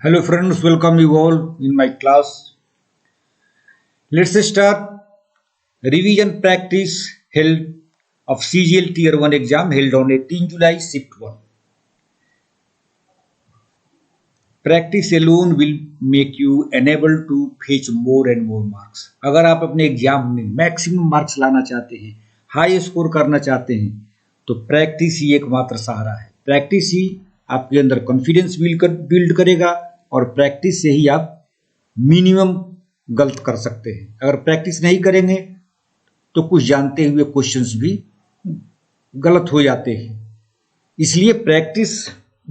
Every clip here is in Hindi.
Hello friends, welcome you all in my class. Let's start revision practice held of CGL Tier 1 exam held on 18 July Shift 1. Practice alone will make you enable to fetch more and more marks. अगर आप अपने एग्जाम में मैक्सिमम मार्क्स लाना चाहते हैं, हाई स्कोर करना चाहते हैं, तो प्रैक्टिस ही एकमात्र सहारा है। प्रैक्टिस ही आपके अंदर कॉन्फिडेंस बिल्ड करेगा और प्रैक्टिस से ही आप मिनिमम गलत कर सकते हैं। अगर प्रैक्टिस नहीं करेंगे तो कुछ जानते हुए क्वेश्चंस भी गलत हो जाते हैं। इसलिए practice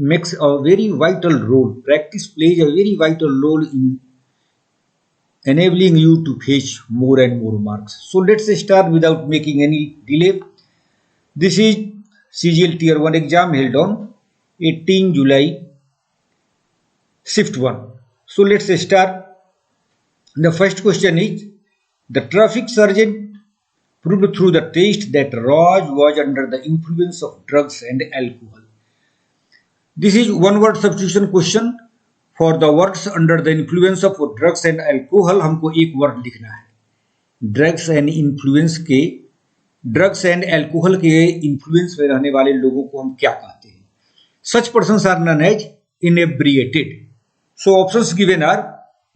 makes a very vital role. Practice plays a very vital role in enabling you to fetch more and more marks. So let's start without making any delay. This is CGL Tier 1 exam held on 18 July Shift 1. So let's start. The first question is, the traffic sergeant proved through the test that Raj was under the influence of drugs and alcohol. This is one word substitution question. For the words under the influence of drugs and alcohol हमको एक वर्ड लिखना है। ड्रग्स एंड इन्फ्लुएंस के ड्रग्स एंड एल्कोहल के इन्फ्लुएंस में रहने वाले लोगों को हम क्या कहते हैं? Such persons are known as inebriated. So options given are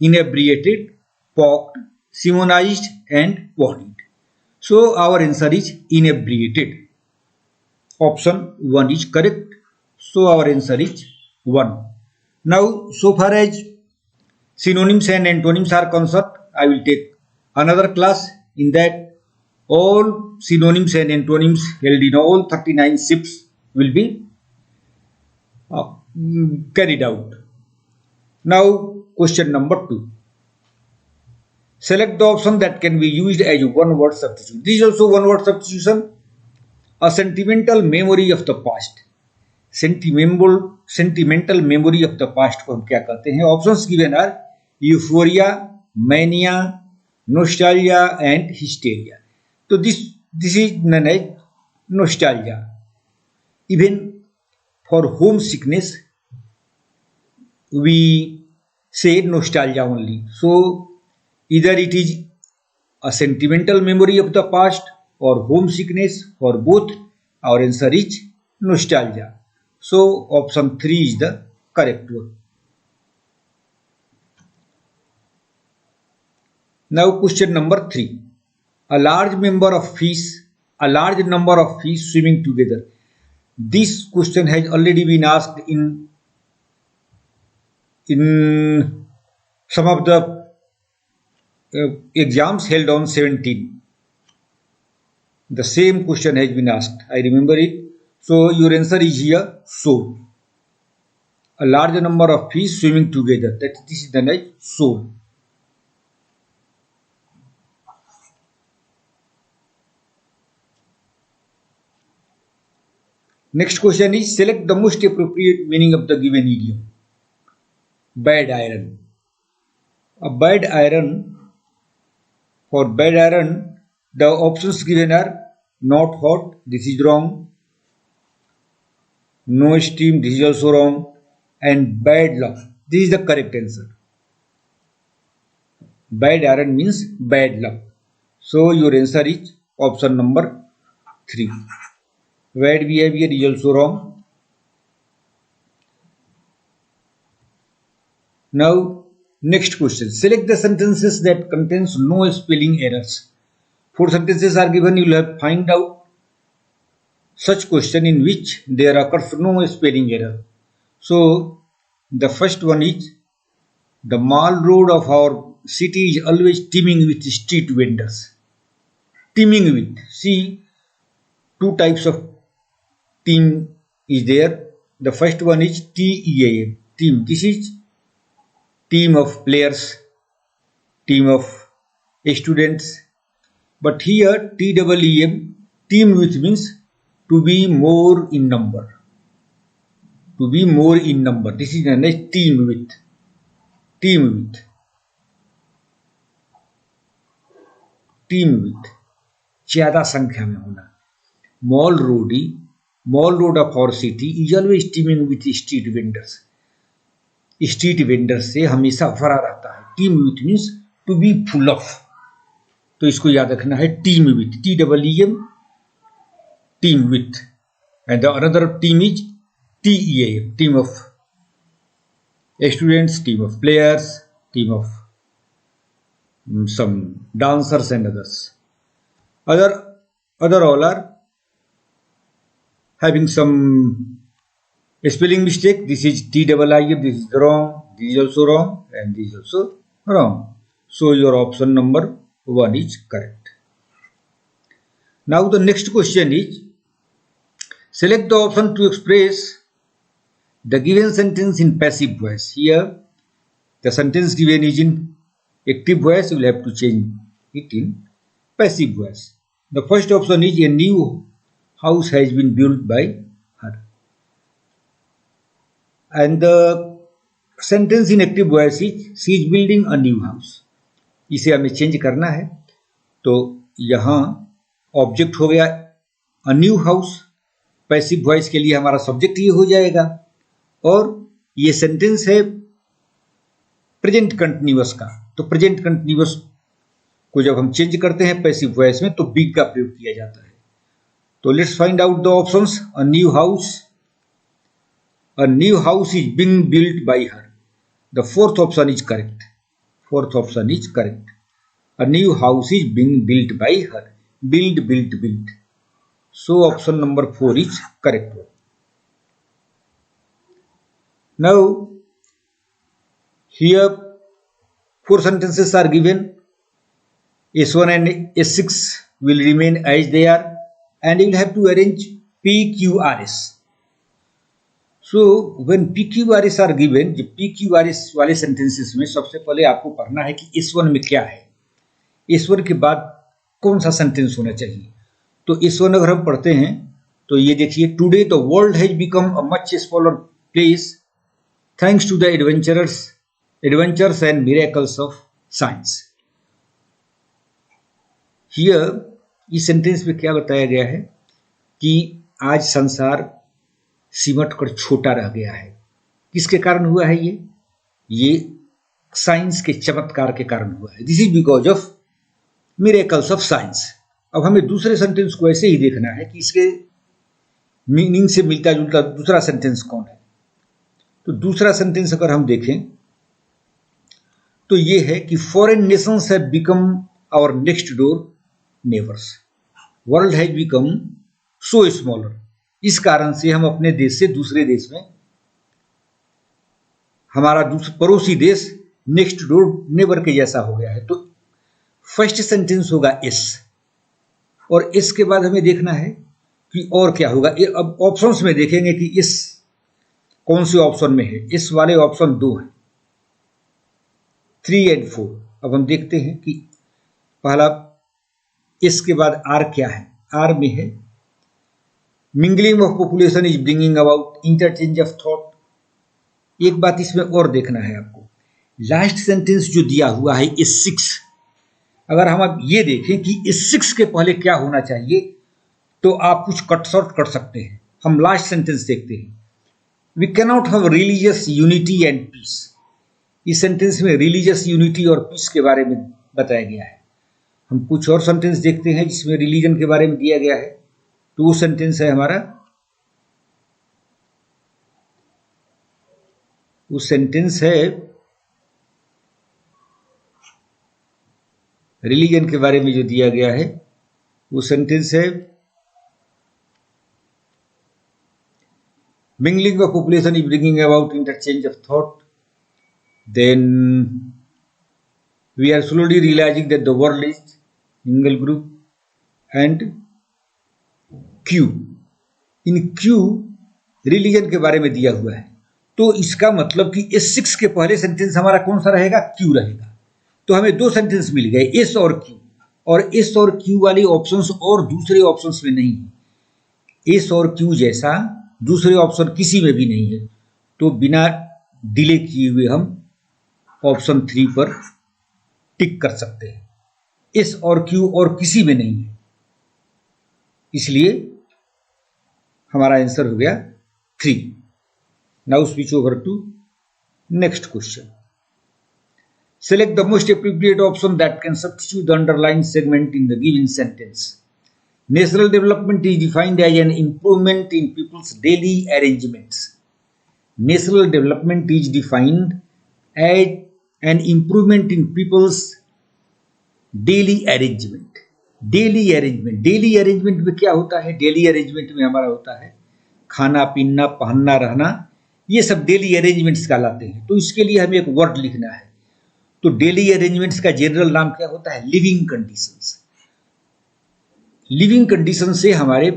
inebriated, poked, semonized and ponied. So our answer is inebriated. Option 1 is correct. So our answer is 1. Now, so far as synonyms and antonyms are concerned, I will take another class. In that, all synonyms and antonyms held in all 39 shifts will be carried out. Now, question number 2. Select the option that can be used as one word substitution. This is also one word substitution. A sentimental memory of the past. Sentimental memory of the past को हम क्या कहते हैं? Options given are euphoria, mania, nostalgia and hysteria. तो this is known as nostalgia. Even for home sickness we say nostalgia only. So इधर it is a sentimental memory of the past और home sickness. For both our answer is nostalgia. So option 3 is the correct one. Now question number 3. A large number of fish swimming together. This question has already been asked in some of the exams held on 17. The same question has been asked. I remember it. So your answer is here, soul. A large number of fish swimming together. This is the name soul. Next question is, select the most appropriate meaning of the given idiom. Bad iron. A bad iron. For bad iron, the options given are not hot. This is wrong. No steam, this is also wrong, and bad luck. This is the correct answer. Bad iron means bad luck. So your answer is option number 3. Bad behavior is also wrong. Now next question. Select the sentences that contains no spelling errors. 4 sentences are given. You will have to find out such question in which there occurs no spelling error. So the first one is, the mall road of our city is always teeming with street vendors. Teeming with. See, 2 types of team is there. The first one is TEAM. Team. This is team of players, team of students. But here TEEM, team with means to be more in number. To be more in number. This is known as team with. Team with. Team with. ज़्यादा संख्या में होना. Mall road of our city is always teeming with street vendors. Street vendor से हमेशा भरा रहता है। Teem with means to be full of, तो इसको याद रखना है teem with, TEEM, teem with, and the another team is TEAM, team of students, team of players, team of some dancers and others. Other all are having some spelling mistake. This is TEEM, this is wrong, this is also wrong, and this is also wrong. So your option number 1 is correct. Now the next question is, select the option to express the given sentence in passive voice. Here the sentence given is in active voice, you will have to change it in passive voice. The first option is, a new house has been built by her. And the sentence in active voice is, she is building a new house. इसे हमें चेंज करना है, तो यहाँ ऑब्जेक्ट हो गया a new house, passive voice के लिए हमारा सब्जेक्ट ये हो जाएगा, और ये सेंटेंस है प्रेजेंट कंटिन्यूअस का, तो प्रेजेंट कंटिन्यूअस को जब हम चेंज करते हैं पैसिव वॉइस में तो बिग का प्रयोग किया जाता है। तो let's find out the options. A new house is being built by her, the fourth option is correct, a new house is being built by her, built, so option number 4 is correct one. Now here 4 sentences are given. S1 and S6 will remain as they are, and you will have to arrange PQRS. So when PQRS are given, जो PQRS वाले sentences में सबसे पहले आपको पढ़ना है कि S1 में क्या है, S1 के बाद कौन सा सेंटेंस होना चाहिए। तो S1 अगर हम पढ़ते हैं तो ये देखिए, today the world has become a much smaller place thanks to the adventures and miracles of science. Here इस सेंटेंस में क्या बताया गया है कि आज संसार सिमट कर छोटा रह गया है। किसके कारण हुआ है ये साइंस के चमत्कार के कारण हुआ है। This is because of miracles of science. अब हमें दूसरे सेंटेंस को ऐसे ही देखना है कि इसके मीनिंग से मिलता जुलता दूसरा सेंटेंस कौन है। तो दूसरा सेंटेंस अगर हम देखें तो ये है कि foreign nations have become our next door neighbours, world has become so smaller. इस कारण से हम अपने देश से दूसरे देश में, हमारा पड़ोसी देश नेक्स्ट डोर नेबर के जैसा हो गया है। तो फर्स्ट सेंटेंस होगा एस, और एस के बाद हमें देखना है कि और क्या होगा। अब ऑप्शंस में देखेंगे कि एस कौन से ऑप्शन में है। एस वाले ऑप्शन 2 है, 3 and 4। अब हम देखते हैं कि पहला एस के बाद आर क्या है। आर में है mingling of population is bringing about interchange of thought. एक बात इसमें और देखना है आपको, लास्ट सेंटेंस जो दिया हुआ है S6, अगर हम अब ये देखें कि S6 के पहले क्या होना चाहिए तो आप कुछ कट शॉर्ट कर सकते हैं। हम लास्ट सेंटेंस देखते हैं, we cannot have religious unity and peace. इस सेंटेंस में रिलीजियस यूनिटी और पीस के बारे में बताया गया है। हम कुछ और सेंटेंस देखते हैं जिसमें रिलीजन के बारे में दिया गया है, तो वो सेंटेंस है हमारा, वो सेंटेंस है रिलीजन के बारे में जो दिया गया है, वो सेंटेंस है mingling of population is bringing about interchange of thought. Then we are slowly realising that the world is single group, and Q, in Q religion के बारे में दिया हुआ है। तो इसका मतलब कि S6 के पहले सेंटेंस हमारा कौन सा रहेगा, क्यू रहेगा। तो हमें 2 सेंटेंस मिल गए, एस और क्यू, और एस और क्यू वाले ऑप्शंस और दूसरे ऑप्शंस में नहीं है। एस और क्यू जैसा दूसरे ऑप्शन किसी में भी नहीं है। तो बिना डिले किए हुए हम ऑप्शन 3 पर टिक कर सकते हैं। एस और क्यू और किसी में नहीं है, इसलिए हमारा आंसर हो गया 3। Now switch over to Next question. Select the most appropriate option that can substitute the underlined segment in the given sentence. National development is defined as an improvement in people's daily arrangements. National development is defined as an improvement in people's daily arrangement. Daily arrangement में क्या होता है? डेली अरेंजमेंट में हमारा होता है खाना पीना पहनना रहना, ये सब डेली अरेंजमेंट्स कहलाते हैं। तो इसके लिए हमें एक वर्ड लिखना है। तो डेली अरेंजमेंट्स का जनरल नाम क्या होता है? Living conditions. लिविंग कंडीशन से हमारे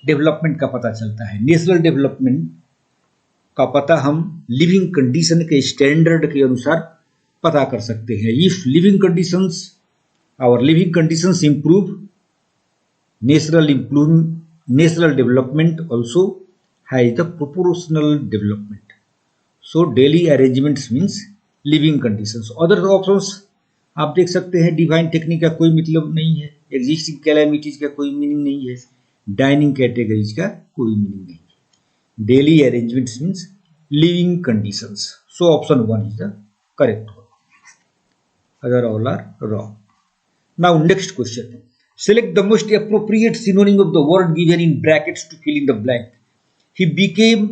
डेवलपमेंट का पता चलता है। नेशनल डेवलपमेंट का पता हम लिविंग कंडीशन के स्टैंडर्ड के अनुसार पता कर सकते हैं। If living conditions our living conditions improve, national development also has the proportional development. So daily arrangements means living conditions. Other options आप देख सकते हैं, डिवाइन टेक्निक का कोई मतलब नहीं है, एग्जिस्टिंग कैलामिटीज का कोई मीनिंग नहीं है, डाइनिंग कैटेगरीज का कोई मीनिंग नहीं है। Daily arrangements means living conditions. So option 1 is the correct one, other all are wrong. Now next question. Select the most appropriate synonym of the word given in brackets to fill in the blank. He became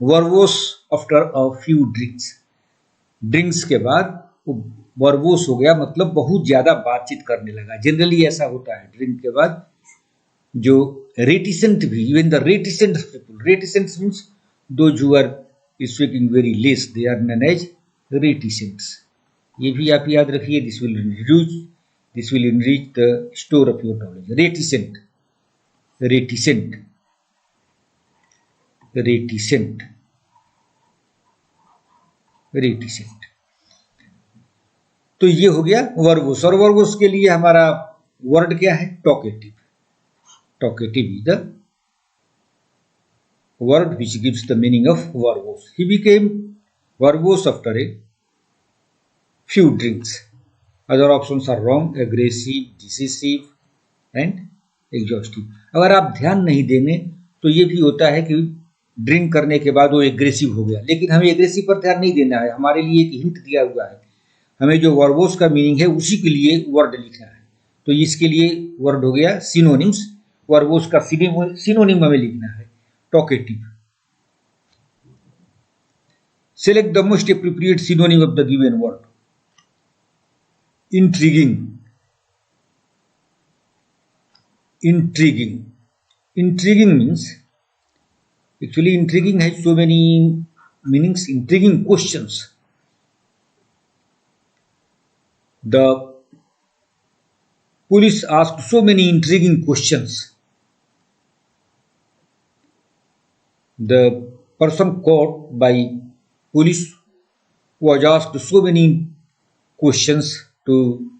verbose after a few drinks. Drinks के बाद वो verbose हो गया, मतलब बहुत ज्यादा बातचीत करने लगा। जनरली ऐसा होता है, ड्रिंक के बाद जो reticent भी, even the reticent people, reticent means those who are speaking very less, they are known as reticents. ये भी आप याद रखिए, this will enrich the store of your knowledge. Reticent. तो ये हो गया वर्बोस। और वर्बोस के लिए हमारा वर्ड क्या है? Talkative. Talkative is the word which gives the meaning of verbose. He became verbose after a few drinks. Other options are wrong, aggressive, decisive and exhaustive. अगर आप ध्यान नहीं देंगे तो ये भी होता है कि ड्रिंक करने के बाद वो एग्रेसिव हो गया, लेकिन हमें एग्रेसिव पर ध्यान नहीं देना है। हमारे लिए एक हिंट दिया हुआ है, हमें जो वर्बोस का मीनिंग है उसी के लिए वर्ड लिखना है। तो इसके लिए वर्ड हो गया सिनोनिम्स। वर्बोस का सिनोनिम हमें लिखना है talkative. Select the most appropriate synonym of the given word. Intriguing means, actually intriguing has so many meanings. Intriguing questions. The police asked so many intriguing questions. The person caught by police was asked so many questions to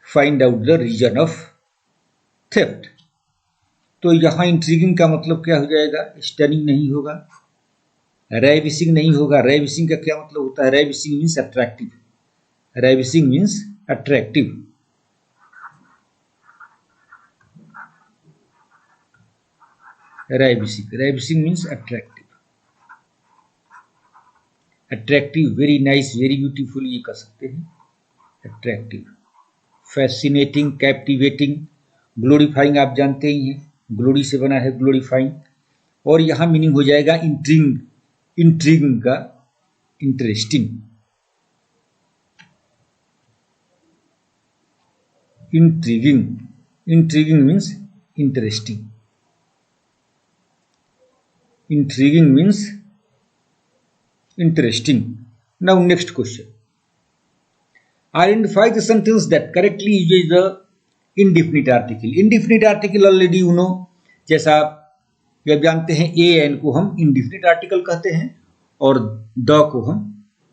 find out the reason of theft. तो यहाँ इंट्रिगिंग का मतलब क्या हो जाएगा? स्टनिंग नहीं होगा, रेविसिंग नहीं होगा। रेविसिंग का क्या मतलब होता है? Ravishing means attractive. Ravishing means attractive. Ravishing means attractive. Attractive, very nice, very beautiful, ये कह सकते हैं अट्रैक्टिव। फैसिनेटिंग, कैप्टिवेटिंग, ग्लोरीफाइंग आप जानते ही हैं, ग्लोरी से बना है ग्लोरीफाइंग। और यहाँ मीनिंग हो जाएगा इंट्रिगिंग का interesting. Intriguing means interesting. Intriguing means interesting. Now next question. Identify the sentence that correctly uses the indefinite article. Indefinite article already you know, जैसा आप जानते हैं an को हम indefinite article कहते हैं और the को हम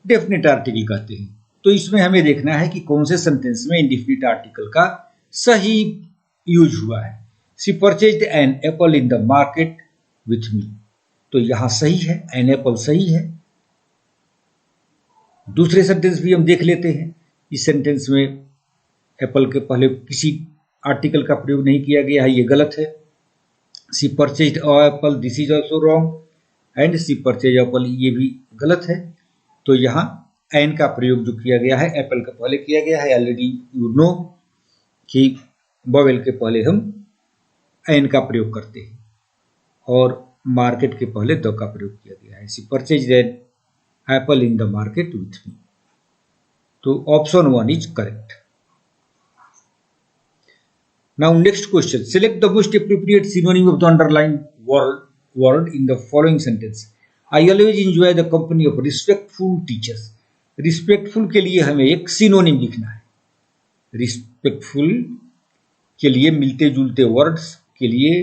definite article कहते हैं। तो इसमें हमें देखना है कि कौन से सेंटेंस में indefinite article का सही यूज हुआ है। She purchased an apple in the market with me. तो यहां सही है, एन एप्पल सही है। दूसरे सेंटेंस भी हम देख लेते हैं। इस सेंटेंस में एप्पल के पहले किसी आर्टिकल का प्रयोग नहीं किया गया है, ये गलत है। She purchased a apple, this is also wrong. And she purchase apple, ये भी गलत है। तो यहाँ एन का प्रयोग जो किया गया है एप्पल के पहले किया गया है, ऑलरेडी यू नो कि वोवेल के पहले हम एन का प्रयोग करते हैं और मार्केट के पहले द का प्रयोग किया गया है। She purchase an apple in the market with me. तो option 1 is correct. Now next question. Select the most appropriate synonym of the underlined word in the following sentence. I always enjoy the company of respectful teachers. Respectful के लिए हमें एक synonym लिखना है। Respectful के लिए मिलते जुलते words के लिए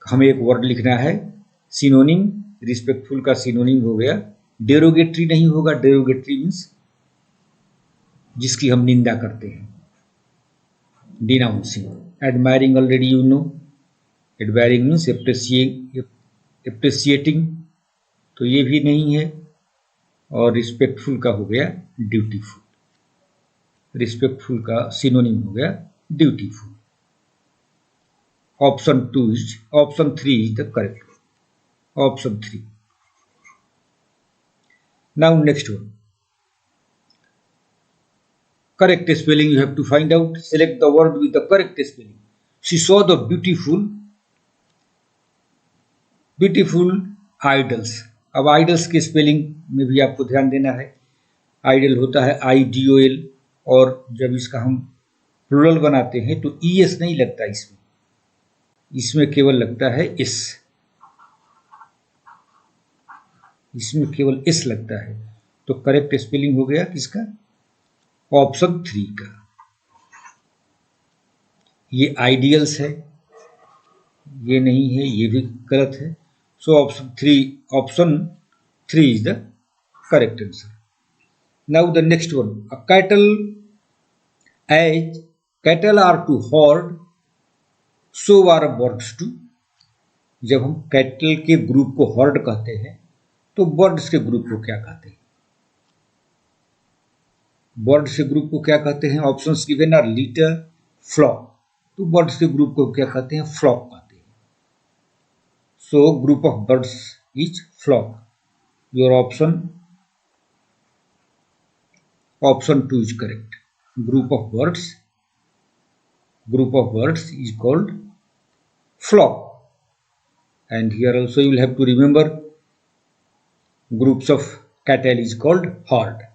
हमें एक word लिखना है। Synonym respectful का synonym हो गया, derogatory नहीं होगा। derogatory means जिसकी हम निंदा करते हैं। denouncing. Admiring already you know. Admiring means appreciating, तो ये भी नहीं है। और रिस्पेक्टफुल का हो गया ड्यूटीफुल। रिस्पेक्टफुल का सिनोनिम हो गया dutiful. Option 3 is the correct. Option 3। Now next one. Correct spelling you have to find out. Select the word with the correct spelling. She saw the beautiful idols. अब idols के स्पेलिंग में भी आपको ध्यान देना है। आइडल होता है IDOL और जब इसका हम प्लूरल बनाते हैं तो ES नहीं लगता इसमें केवल लगता है S। इसमें केवल S लगता है। तो करेक्ट स्पेलिंग हो गया किसका? ऑप्शन 3 का। ये आइडियल्स है, ये नहीं है, ये भी गलत है। So option 3 is the correct answer. Now the next one. Cattle are to herd, so are birds to. जब हम कैटल के ग्रुप को हॉर्ड कहते हैं तो बर्ड्स के ग्रुप को क्या कहते हैं? बर्ड्स के ग्रुप को क्या कहते हैं? Options given are litter, flock. तो बर्ड्स के ग्रुप को क्या कहते हैं? फ्लॉक कहते हैं। So group of birds is flock. Your option 2 is correct. Group of birds is called flock. And here also you will have to remember groups of cattle is called herd.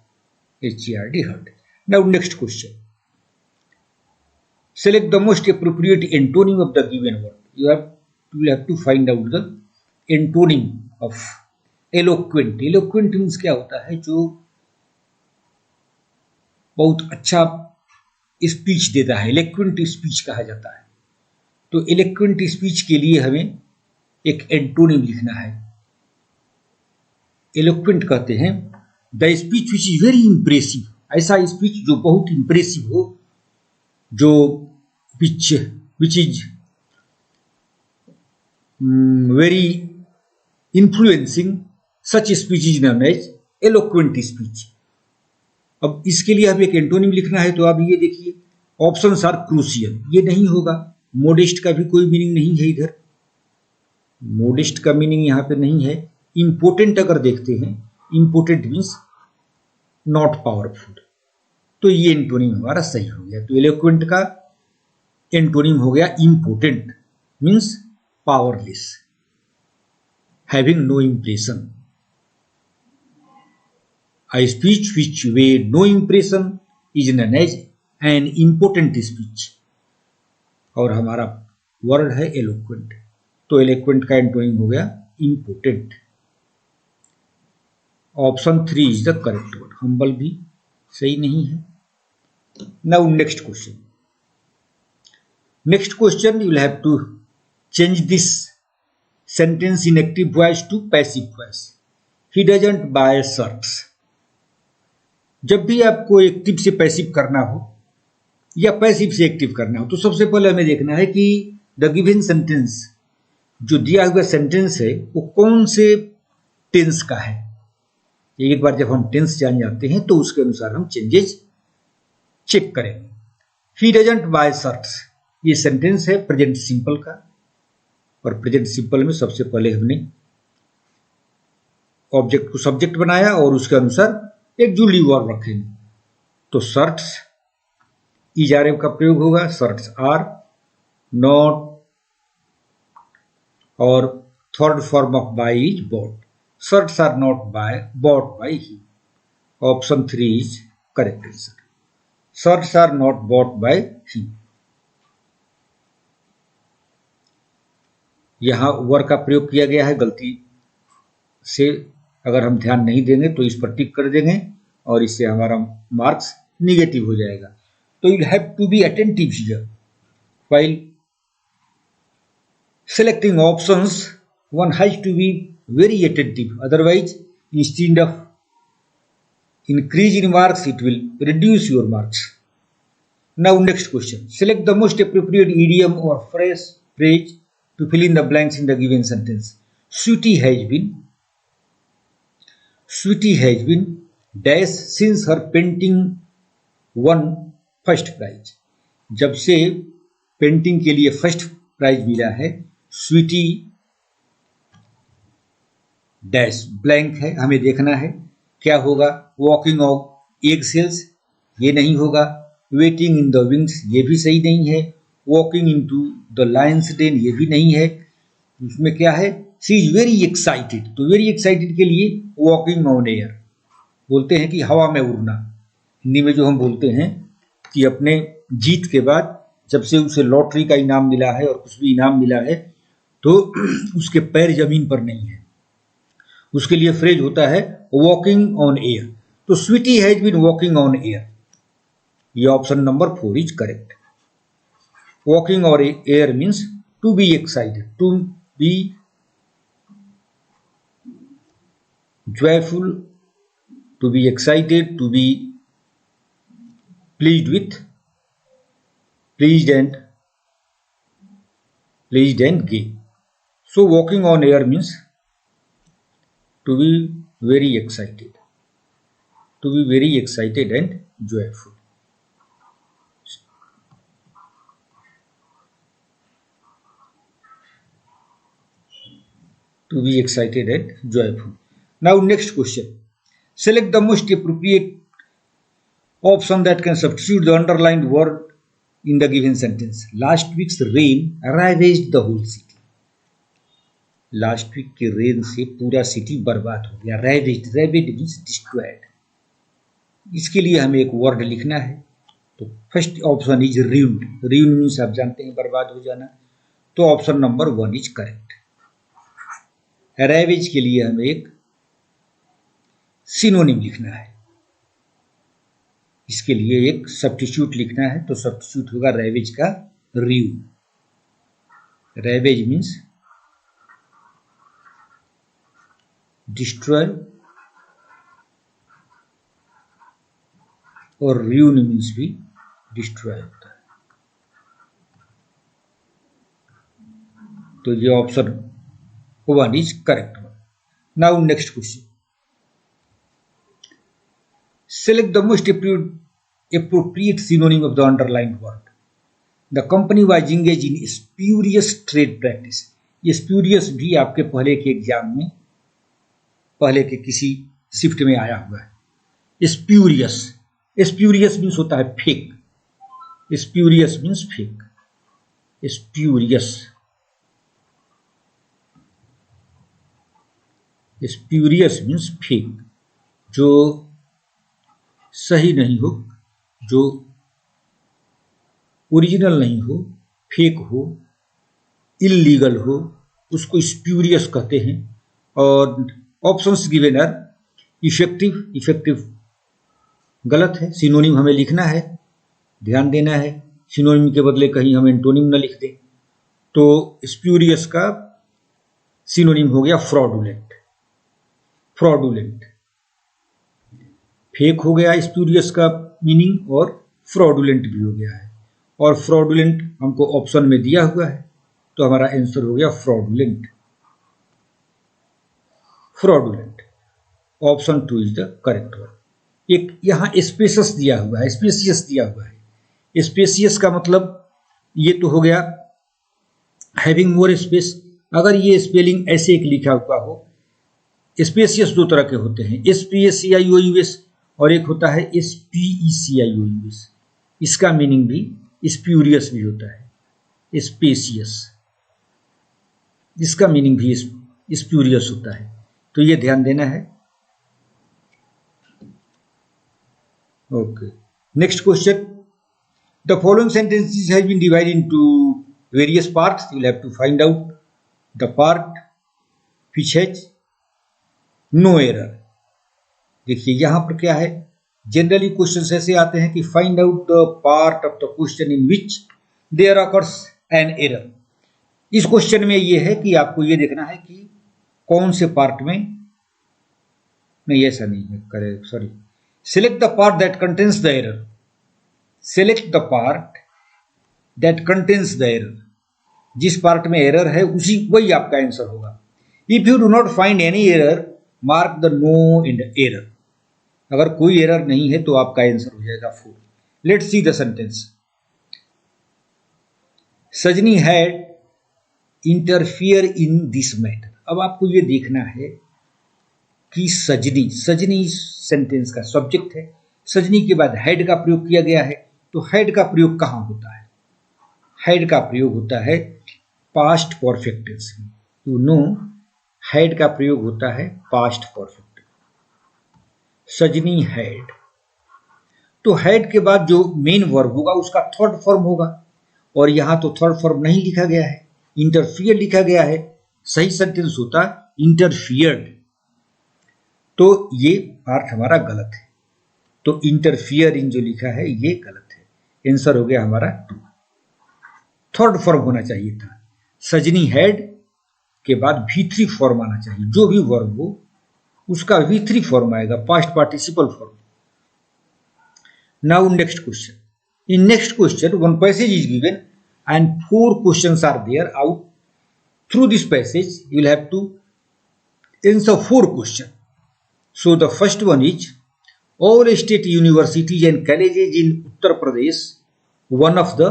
HERD, herd. Now next question. Select the most appropriate antonym of the given word. You will have to find out the antonym of eloquent. Eloquent means क्या होता है? जो बहुत अच्छा स्पीच देता है, eloquent स्पीच कहा जाता है। तो eloquent स्पीच के लिए हमें एक एंटोनिम लिखना है। eloquent कहते हैं the speech which is very impressive. ऐसा स्पीच जो बहुत इंप्रेसिव हो, जो which is very influencing, such speech is known as eloquent speech. अब इसके लिए हमें एक एंटोनिम लिखना है। तो आप ये देखिए, ऑप्शंस आर क्रूशियल। ये नहीं होगा। मोडेस्ट का भी कोई मीनिंग नहीं है इधर। मोडेस्ट का मीनिंग यहाँ पे नहीं है। इम्पोर्टेंट अगर देखते हैं, इम्पोर्टेंट मीन्स नॉट पावरफुल। तो ये एंटोनिम हमारा सही हो गया। तो एलोक्वेंट का एंटोनिम हो गया important, means powerless, having no impression. A speech which made no impression is known as an important speech। और हमारा वर्ड है एलोक्वेंट। तो एलोक्वेंट का एंटोनिम हो गया important. Option 3 is the correct word. Humble भी सही नहीं है। Now next question you will have to change this sentence in active voice to passive voice. He doesn't buy shirts. जब भी आपको एक्टिव से पैसिव करना हो या पैसिव से एक्टिव करना हो तो सबसे पहले हमें देखना है कि द गिवन सेंटेंस, जो दिया हुआ सेंटेंस है, वो कौन से टेंस का है। एक बार जब हम टेंस जान जाते हैं तो उसके अनुसार हम चेंजेस चेक करेंगे। ही डजंट बाय शर्ट्स, ये सेंटेंस है प्रेजेंट सिंपल का। और प्रेजेंट सिंपल में सबसे पहले हमने ऑब्जेक्ट को सब्जेक्ट बनाया और उसके अनुसार एक जूली वर्ब रखेंगे। तो शर्ट्स इज आर का प्रयोग होगा, शर्ट्स आर नॉट, और third form of buy is bought, shirts are not buy bought by he. Option 3 is correct answer, shirts are not bought by he. यहां वर का प्रयोग किया गया है, गलती से अगर हम ध्यान नहीं देंगे तो इस पर टिक कर देंगे और इससे हमारा मार्क्स निगेटिव हो जाएगा। तो you have to be attentive here while selecting options. One has to be very attentive, otherwise instead of increase in marks it will reduce your marks. Now next question, select the most appropriate idiom or phrase to fill in the blanks in the given sentence. Sweetie has been dash since her painting won first prize. जब से पेंटिंग के लिए फर्स्ट प्राइज मिला है, स्वीटी डैश ब्लैंक है, हमें देखना है क्या होगा। वॉकिंग ऑन एग सेल्स, ये नहीं होगा। वेटिंग इन द विंग्स, ये भी सही नहीं है। Walking into the lion's den, ये भी नहीं है। उसमें क्या है, शी इज वेरी एक्साइटेड, तो वेरी एक्साइटेड के लिए वॉकिंग ऑन एयर, बोलते हैं कि हवा में उड़ना। हिंदी में जो हम बोलते हैं कि अपने जीत के बाद जब से उसे लॉटरी का इनाम मिला है और कुछ भी इनाम मिला है तो उसके पैर जमीन पर नहीं है, उसके लिए फ्रेज होता है वॉकिंग ऑन एयर। तो Sweety has been walking on air, ये option number 4 is correct. Walking on air means to be excited, to be joyful, to be excited, to be pleased with, pleased and gay. So walking on air means to be very excited, and joyful. To be excited and joyful. Now next question, select the most appropriate option that can substitute the underlined word in the given sentence. Last week's rain ravaged the whole city. Last week के रेन से पूरा सिटी बर्बाद हो गया। ravaged means destroyed. इसके लिए हमें एक वर्ड लिखना है, तो first option is ruined. ruined means आप जानते हैं बर्बाद हो जाना, तो option number 1 is correct. ravage के लिए हमें एक सिनोनिम लिखना है, इसके लिए एक सब्स्टिट्यूट लिखना है, तो सब्स्टिट्यूट होगा ravage का ruin. ravage मीन्स डिस्ट्रॉय और ruin मीन्स भी डिस्ट्रॉय होता है। तो ये option 1 is correct one. Now next question, select the most appropriate synonym of the underlined word. The company was engaged in spurious trade practice. ये spurious भी आपके पहले के एग्जाम में, पहले के किसी शिफ्ट में आया हुआ है। spurious, spurious मीन्स होता है fake, spurious means fake, spurious means fake, जो सही नहीं हो, जो ओरिजिनल नहीं हो, फेक हो, इल्लीगल हो, उसको स्प्यूरियस कहते हैं। और options given are effective, effective गलत है, सिनोनिम हमें लिखना है, ध्यान देना है, सिनोनिम के बदले कहीं हम एंटोनिम न लिख दें। तो स्प्यूरियस का सिनोनिम हो गया फ्रॉडुलेंट, फ्रॉडुलेंट फेक हो गया स्प्यूरियस का मीनिंग, और फ्रॉडुलेंट भी हो गया है, और फ्रॉडुलेंट हमको ऑप्शन में दिया हुआ है, तो हमारा आंसर हो गया fraudulent. Fraudulent option 2 is the correct one. एक यहाँ स्पेसियस दिया हुआ है, स्पेसियस दिया हुआ है। स्पेसियस का मतलब ये तो हो गया हैविंग मोर स्पेस। अगर ये स्पेलिंग ऐसे एक लिखा हुआ हो स्पेसियस दो तरह के होते हैं, SPACIOUS और एक होता है SPECIOUS। इसका मीनिंग भी स्प्यूरियस भी होता है, स्पेसियस, इसका मीनिंग भी स्प्यूरियस होता है, तो ये ध्यान देना है। Okay, next question, the following sentences has been divided into various parts. You will have to find out the part which has no error. देखिए यहां पर क्या है, जनरली क्वेश्चंस ऐसे आते हैं कि find out the part of the question in which there occurs an error. इस क्वेश्चन में ये है कि आपको ये देखना है कि कौन से पार्ट में, नहीं ऐसा नहीं है, correct, sorry, select the part that contains the error. Select the part that contains the error. जिस पार्ट में एरर है उसी वही आपका आंसर होगा। If you do not find any error, mark the no in the error. अगर कोई एरर नहीं है तो आपका आंसर हो जाएगा 4। Let's see the sentence. सजनी had interfere in this matter. अब आपको ये देखना है कि सजनी, सजनी सेंटेंस का सब्जेक्ट है, सजनी के बाद हैड का प्रयोग किया गया है, तो हैड का प्रयोग कहां होता है? हैड का प्रयोग होता है पास्ट परफेक्ट टेंस में। यू नो, हैड का प्रयोग होता है पास्ट परफेक्ट। सजनी हैड, तो हैड के बाद जो मेन वर्ब होगा उसका थर्ड फॉर्म होगा, और यहां तो थर्ड फॉर्म नहीं लिखा गया है, इंटरफियर लिखा गया है। सही सेंटेंस होता इंटरफियर्ड, तो ये पार्ट हमारा गलत है, तो इंटरफियर इन जो लिखा है ये गलत है। आंसर हो गया हमारा 2। थर्ड फॉर्म होना चाहिए था, सजनी हैड के बाद V3 फॉर्म आना चाहिए, जो भी वर्ब हो उसका V3 फॉर्म आएगा, past participle form. Now next question, in next question one passage is given and 4 questions are there out. Through this passage you will have to answer 4 question. So the first one is, all state universities and colleges in Uttar Pradesh, one of the,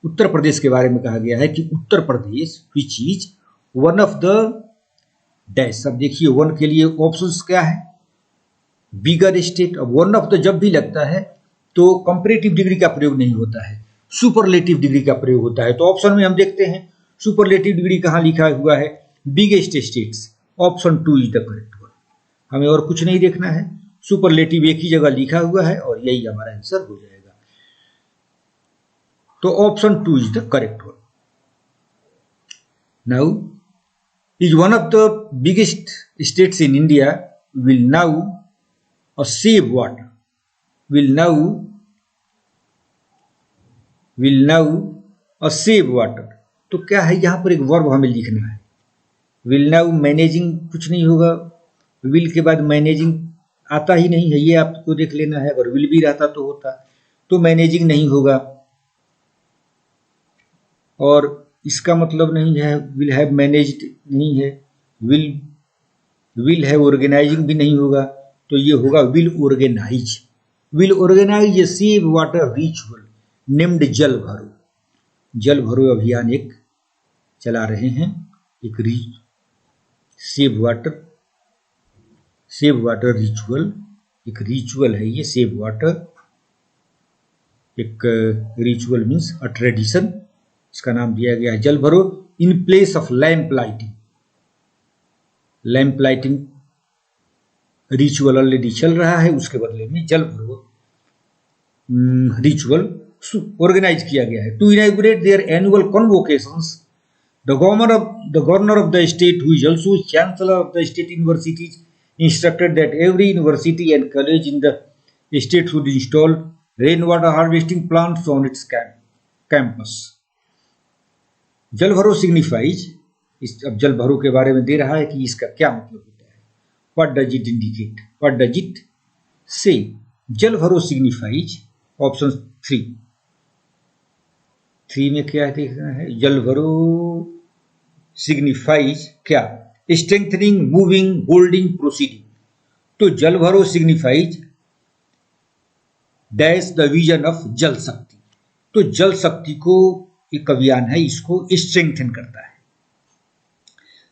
Uttar Pradesh के बारे में कहा गया है कि Uttar Pradesh which is one of the dash. अब देखिए वन के लिए ऑप्शंस क्या है, बिगर स्टेट। अब वन ऑफ द जब भी लगता है तो कंपैरेटिव डिग्री का प्रयोग नहीं होता है, सुपरलेटिव डिग्री का प्रयोग होता है। तो ऑप्शन में हम देखते हैं सुपरलेटिव डिग्री कहां लिखा हुआ है, biggest states, option 2 is the correct. हमें और कुछ नहीं देखना है, सुपरलेटिव एक ही जगह लिखा हुआ है और यही हमारा आंसर हो जाएगा। तो option 2 is the correct one. Now is one of the biggest states in India will now save water, will now save water. तो क्या है, यहां पर एक वर्ब हमें लिखना है। विल नाउ मैनेजिंग कुछ नहीं होगा, विल के बाद मैनेजिंग आता ही नहीं है, ये आपको देख लेना है। अगर विल भी रहता तो होता, तो मैनेजिंग नहीं होगा, और इसका मतलब नहीं है विल हैव मैनेज्ड नहीं है, विल हैव ऑर्गेनाइजिंग भी नहीं होगा, तो ये होगा will organise. Will organise a save water ritual named Jal Bharo. जल भरो अभियान एक चला रहे हैं, एक सेव वाटर रिचुअल, एक रिचुअल है ये सेव वाटर। एक रिचुअल मीन्स अ ट्रेडिशन, इसका नाम दिया गया है जल भरो in place of lamp lighting. Lamp lighting ritual already चल रहा है, उसके बदले में जल भरो रिचुअल ऑर्गेनाइज किया गया है। To inaugurate their annual convocations, the governor of the state who is also chancellor of the state universities instructed that every university and college in the state should install rainwater harvesting plants on its campus. जल भरो signifies, अब जल भरो के बारे में दे रहा है कि इसका क्या मतलब होता है। What does it indicate? What does it say? जल भरो signifies, ऑप्शन 3 में क्या देखना है, जल भरो signifies क्या, स्ट्रेंथनिंग, मूविंग, होल्डिंग, प्रोसीडिंग। तो जल भरो signifies dash the vision of जल शक्ति। तो जल शक्ति को एक अभियान है, इसको स्ट्रेंथन करता है।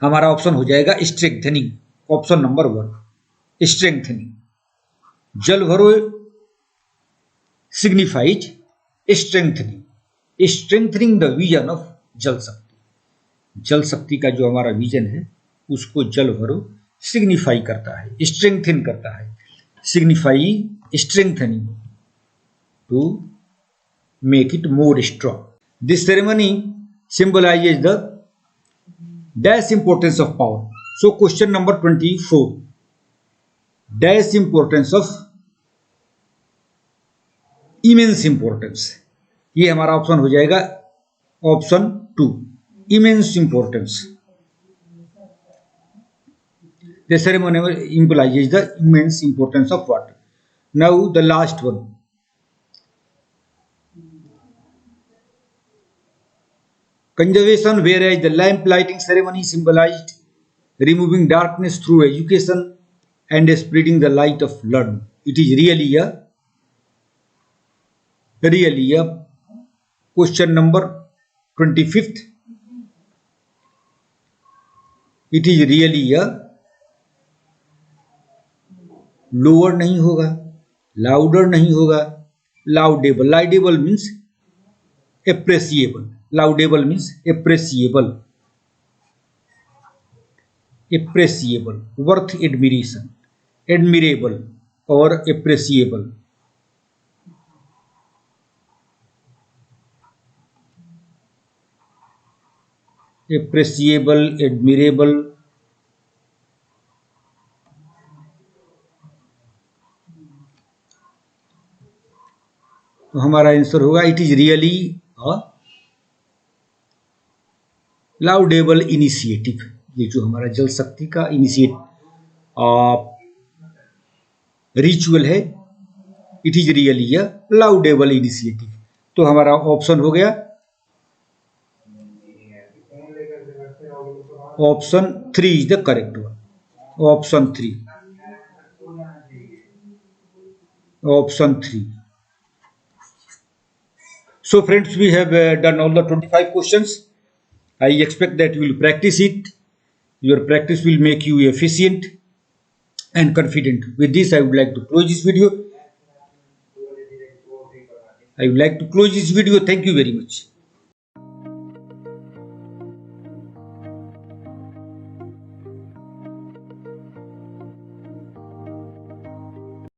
हमारा ऑप्शन हो जाएगा स्ट्रेंथनिंग, ऑप्शन नंबर 1 स्ट्रेंथनिंग. जल भरो signifies strengthening the vision of जल शक्ति. जल शक्ति का जो हमारा विजन है उसको जल भरो सिग्निफाई करता है, स्ट्रेंथन करता है. Signify strengthening to make it more strong. This ceremony symbolizes the dash importance of power. So question number 24, dash importance of immense importance. ये हमारा ऑप्शन हो जाएगा option 2 immense importance. The ceremony implies the immense importance of water. Now the last one, conservation, whereas the lamp lighting ceremony symbolized removing darkness through education and spreading the light of learning. It is really a question number 25th. It is really a lower नहीं होगा, louder नहीं होगा, laudable. Laudable means appreciable. Laudable means appreciable. Appreciable, worth admiration, admirable or appreciable. Appreciable, admirable. तो हमारा आंसर होगा it is really laudable initiative. ये जो हमारा जल शक्ति का रिचुअल है, it is really a laudable initiative. तो हमारा ऑप्शन हो गया option 3 is the correct one. Option 3. So friends, we have done all the 25 questions. I expect that you will practice it. Your practice will make you efficient and confident. With this, I would like to close this video. Thank you very much.